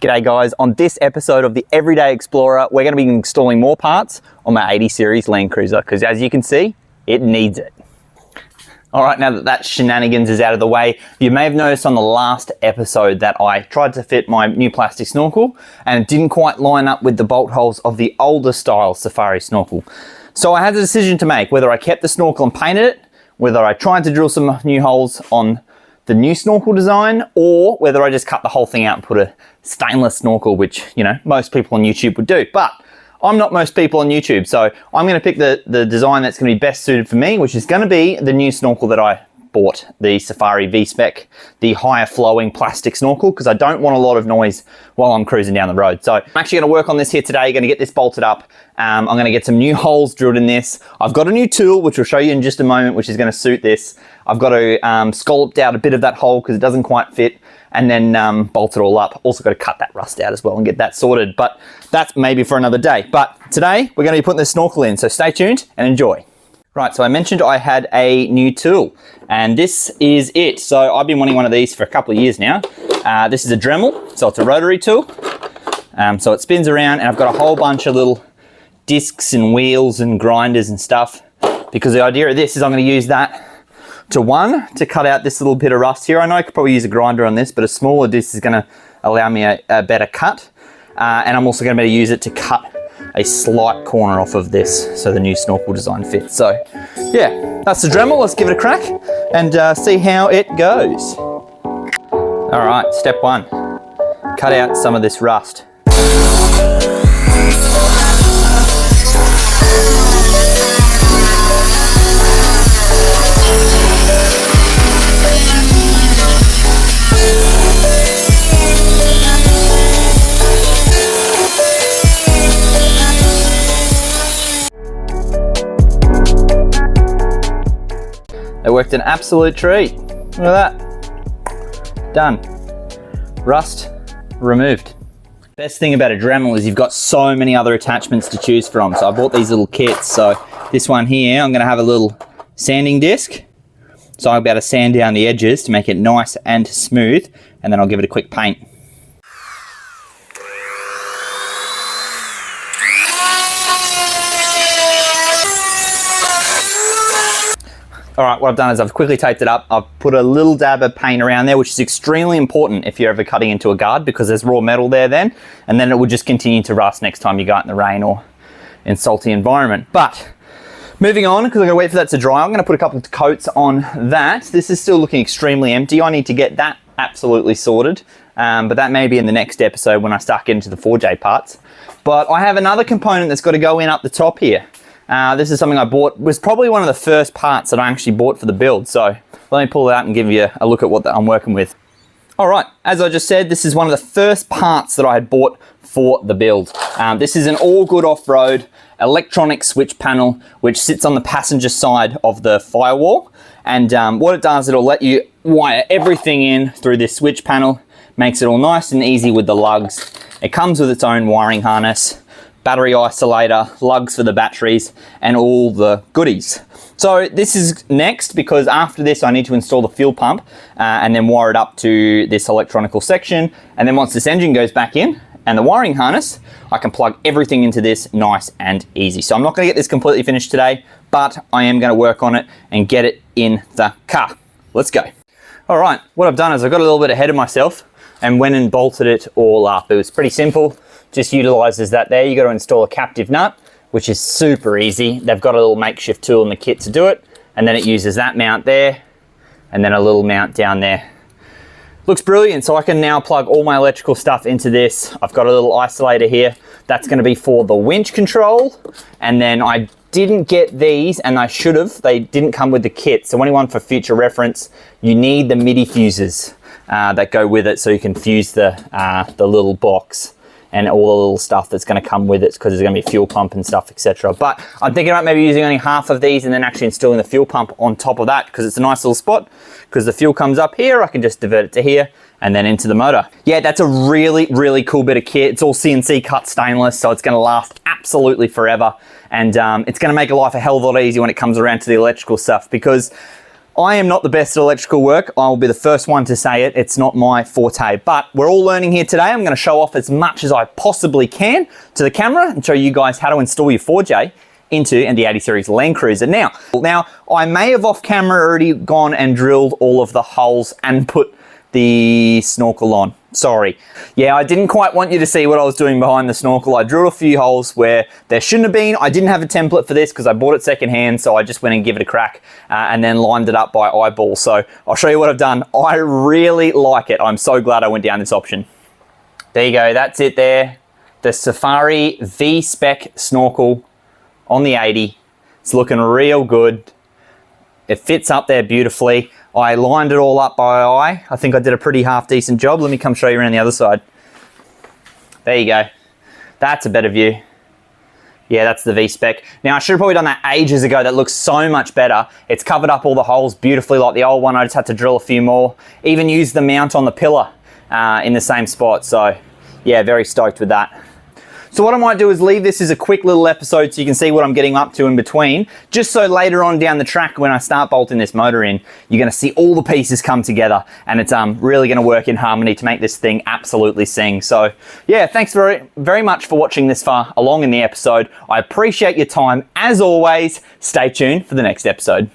G'day guys, on this episode of the Everyday Explorer, we're going to be installing more parts on my 80 series Land Cruiser, because as you can see, it needs it. Alright, now that shenanigans is out of the way, you may have noticed on the last episode that I tried to fit my new plastic snorkel and it didn't quite line up with the bolt holes of the older style safari snorkel. So I had a decision to make, whether I kept the snorkel and painted it, whether I tried to drill some new holes on the new snorkel design, or whether I just cut the whole thing out and put a stainless snorkel, which, you know, most people on YouTube would do. But I'm not most people on YouTube, so I'm going to pick the design that's going to be best suited for me, which is going to be the new snorkel that I bought, the Safari V-Spec, the higher flowing plastic snorkel, because I don't want a lot of noise while I'm cruising down the road. So I'm actually going to work on this here today, going to get this bolted up. I'm going to get some new holes drilled in this. I've got a new tool, which we'll show you in just a moment, which is going to suit this. I've got to scallop out a bit of that hole because it doesn't quite fit, and then bolt it all up. Also got to cut that rust out as well and get that sorted, but that's maybe for another day. But today we're going to be putting the snorkel in, so stay tuned and enjoy. Right, so I mentioned I had a new tool, and this is it. So I've been wanting one of these for a couple of years now. This is a Dremel, so it's a rotary tool. So it spins around, and I've got a whole bunch of little discs and wheels and grinders and stuff, because the idea of this is I'm going to use that to cut out this little bit of rust here. I know I could probably use a grinder on this, but a smaller disc is going to allow me a better cut. And I'm also going to be able to use it to cut a slight corner off of this so the new snorkel design fits. So yeah, that's the Dremel. Let's give it a crack and see how it goes. All right, step one, cut out some of this rust. It worked an absolute treat. Look at that. Done. Rust removed. Best thing about a Dremel is you've got so many other attachments to choose from. So I bought these little kits. So this one here, I'm going to have a little sanding disc. So I'll be able to sand down the edges to make it nice and smooth. And then I'll give it a quick paint. All right, what I've done is I've quickly taped it up. I've put a little dab of paint around there, which is extremely important if you're ever cutting into a guard, because there's raw metal there then, and then it will just continue to rust next time you go out in the rain or in salty environment. But moving on, because I'm gonna wait for that to dry, I'm gonna put a couple of coats on that. This is still looking extremely empty. I need to get that absolutely sorted, but that may be in the next episode when I start getting to the 4J parts. But I have another component that's got to go in up the top here. This is something I bought, was probably one of the first parts that I actually bought for the build. So let me pull it out and give you a look at what I'm working with. All right, as I just said, this is one of the first parts that I had bought for the build. This is an all good off-road electronic switch panel, which sits on the passenger side of the firewall. And what it does, it'll let you wire everything in through this switch panel, makes it all nice and easy with the lugs. It comes with its own wiring harness, battery isolator, lugs for the batteries, and all the goodies. So this is next, because after this I need to install the fuel pump and then wire it up to this electronical section. And then once this engine goes back in and the wiring harness, I can plug everything into this nice and easy. So I'm not going to get this completely finished today, but I am going to work on it and get it in the car. Let's go. All right, what I've done is I got a little bit ahead of myself and went and bolted it all up. It was pretty simple. Just utilizes that there. You got to install a captive nut, which is super easy. They've got a little makeshift tool in the kit to do it, and then it uses that mount there and then a little mount down there. Looks brilliant. So I can now plug all my electrical stuff into this. I've got a little isolator here that's going to be for the winch control, and then I didn't get these, and I should have. They didn't come with the kit, so anyone for future reference, you need the MIDI fuses that go with it, so you can fuse the little box and all the little stuff that's going to come with it, because there's going to be a fuel pump and stuff, etc. But I'm thinking about maybe using only half of these and then actually installing the fuel pump on top of that, because it's a nice little spot. Because the fuel comes up here, I can just divert it to here and then into the motor. Yeah, that's a really, really cool bit of kit. It's all CNC cut stainless, so it's going to last absolutely forever. And it's going to make life a hell of a lot easier when it comes around to the electrical stuff, because I am not the best at electrical work. I will be the first one to say it. It's not my forte, but we're all learning here today. I'm going to show off as much as I possibly can to the camera and show you guys how to install your 4J into an D80 series Land Cruiser. Now, I may have off camera already gone and drilled all of the holes and put the snorkel on. Sorry. Yeah, I didn't quite want you to see what I was doing behind the snorkel. I drilled a few holes where there shouldn't have been. I didn't have a template for this because I bought it secondhand, so I just went and give it a crack and then lined it up by eyeball. So I'll show you what I've done. I really like it. I'm so glad I went down this option. There you go. That's it there. The Safari V-Spec snorkel on the 80. It's looking real good. It fits up there beautifully. I lined it all up by eye. I think I did a pretty half decent job. Let me come show you around the other side. There you go. That's a better view. Yeah, that's the V-Spec. Now, I should have probably done that ages ago. That looks so much better. It's covered up all the holes beautifully like the old one. I just had to drill a few more. Even used the mount on the pillar in the same spot. So, yeah, very stoked with that. So what I might do is leave this as a quick little episode so you can see what I'm getting up to in between, just so later on down the track when I start bolting this motor in, you're going to see all the pieces come together and it's really going to work in harmony to make this thing absolutely sing. So yeah, thanks very much for watching this far along in the episode. I appreciate your time. As always, stay tuned for the next episode.